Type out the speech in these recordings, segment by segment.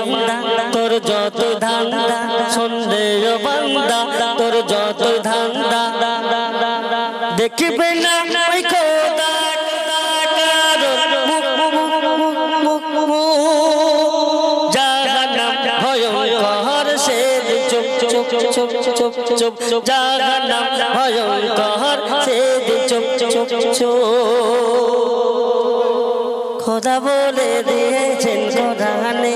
বান্দা তোর যত ধান্দা শুনলে ও বান্দা তোর যত ধান্দা দেখবে না ওই খোদা জাহান্নাম ভয়ঙ্কর সে চুপ চুপ চুপ চুপ চুপ জাহান্নাম ভয়ঙ্কর সে চুপ চুপ চুপ খোদা বলে দিয়েছেন কোরআনে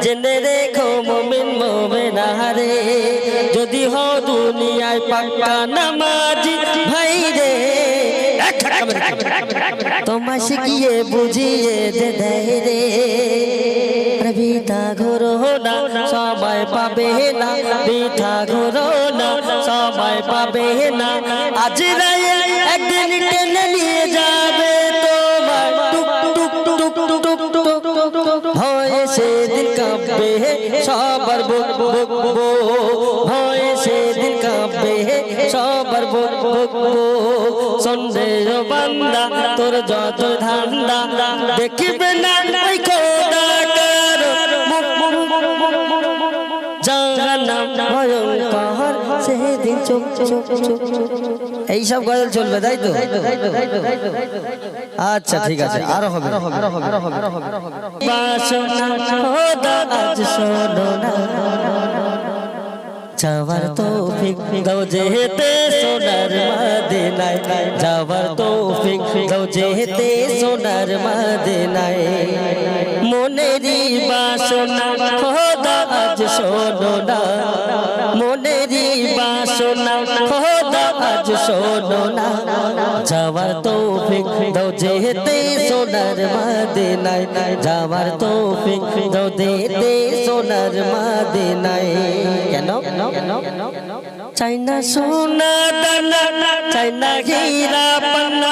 জেনে রেখো মুমিন মুমিনা রে যদি হও দুনিয়ায় পাক্কা নামাজি ভাই রে তোমায় শিখিয়ে বুঝিয়ে দে দেয় রে বৃথা ঘোরো না সবাই পাবে না বৃথা ঘোরো না সবাই পাবে না আজ রায়ে একদিন টেনে নিয়ে যাবে তোমার টুক টুক টুক টুক টুক ভয়ে সেদিন কাঁপবে সবার বুক বুক ভয়ে সেদিন কাঁপবে সবার বুক বুক শুনলে ও বান্দা তোর যত ধান্দা দেখবে না ওই খোদা জাহান্নাম ভয়ঙ্কর সেদিন চুপ চুপ চুপ এইসব গজল চলবে তাই তো আচ্ছা ঠিক আছে আরো হবে বাসনা খোদা আজ শোনো না যাওয়ার তৌফিক দাও যেতে সোনার মদিনায় যাওয়ার তৌফিক দাও যেতে সোনার মদিনায় মনেরই বাসনা খোদা আজ শোনো না মনেরই বাসনা খোদা আজ শোনো না যাওয়ার তৌফিক দাও যেতে সোনার মদিনায় যাওয়ার তৌফিক দাও যেতে সোনার মদিনায় কেন চাই না সোনা দানা চাই না হীরা পান্না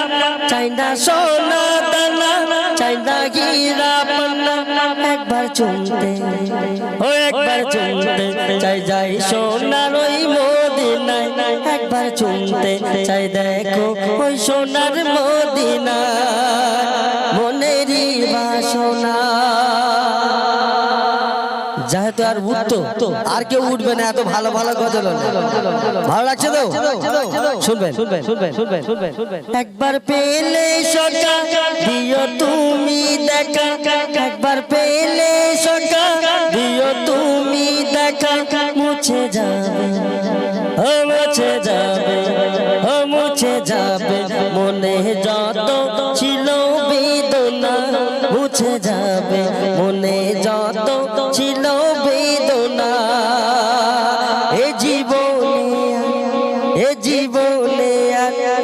চাই না সোনা দানা চাই না হীরা পান্না একবার চুমতে ও একবার চুমতে চাই যাই সোনার ওই মদিনায় একবার চুমতে চাই দেখো ওই সোনার মদিনা মনেরই বাসনা যেহেতু আর উঠতো আর কেউ উঠবে না এত ভালো ভালো গজল ভালো লাগছে তো শুনবেন একবার পেলে সকা দিও তুমি দেখা একবার পেলে সকা দিও তুমি দেখা মুছে যাবে ও মুছে যাবে ও মুছে যাবে মনে যত ছিল বেদনা মুছে যাবে মনে যত ছিল বেদনা এ জীবনে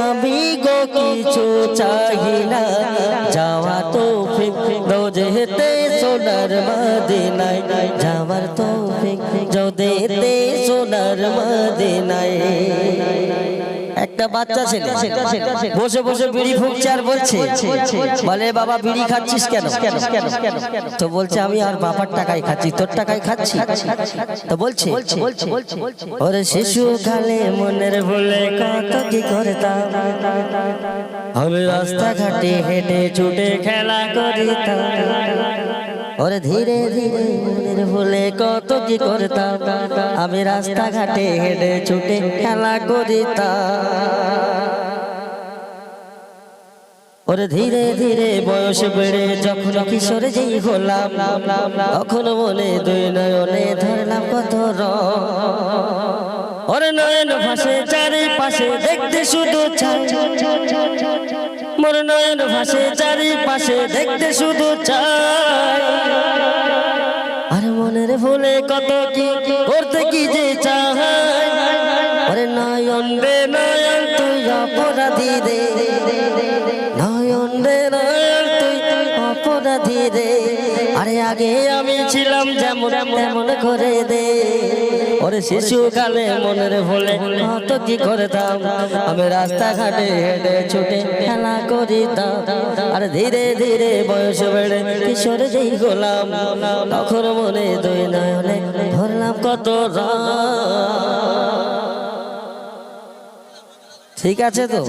আমি গো কিছু চাহি না যাওয়া তৌফিক দাও যেতে সোনার মদিনায় যাওয়ার তৌফিক দাও যেতে সোনার মদিনায় একটা বাচ্চা ছেলে বসে বসে বিড়ি ফুঁকছে আর বলছে বলে বাবা বিড়ি খাচ্ছিস কেন তো বলছে আমি আর বাবার টাকায় খাচ্ছি তোর টাকায় খাচ্ছি তো বলছে ওরে শিশু কালে মনের ভুলে কত কি করতাম আমি রাস্তাঘাটে হেঁটে ছুটে খেলা করিতাম ওরে ধীরে ধীরে মনের ভুলে কত কি করতাম আমি রাস্তাঘাটে হেঁটে ছুটে খেলা করিতাম ওরে ধীরে ধীরে বয়স বেড়ে যখন কিশোরে যেই হলাম তখন মনে দুই নয়নে ধরলাম কত ওরে নয়ন ভাসে চারিপাশে দেখতে শুধু চাই মোর নয়ন ভাসে চারিপাশে দেখতে শুধু চাই আর মনের ভুলে কত কি করতে কি যে চাই ওরে নয়ন রে নয়ন তুই অপরাধী রে নয়ন রে নয়ন তুই অপরাধী রে আরে আগে আমি ছিলাম যেমন তেমন করে দে ওরে শিশুকালে মনের ভুলে কত কি করতাম আমি রাস্তাঘাটে হেঁটে ছুটে খেলা করিতাম আর ধীরে ধীরে বয়স বেড়ে কিশোর যেই গোলাম তখন মনে দুই নয়নে ধরলাম কত ঠিক আছে তো।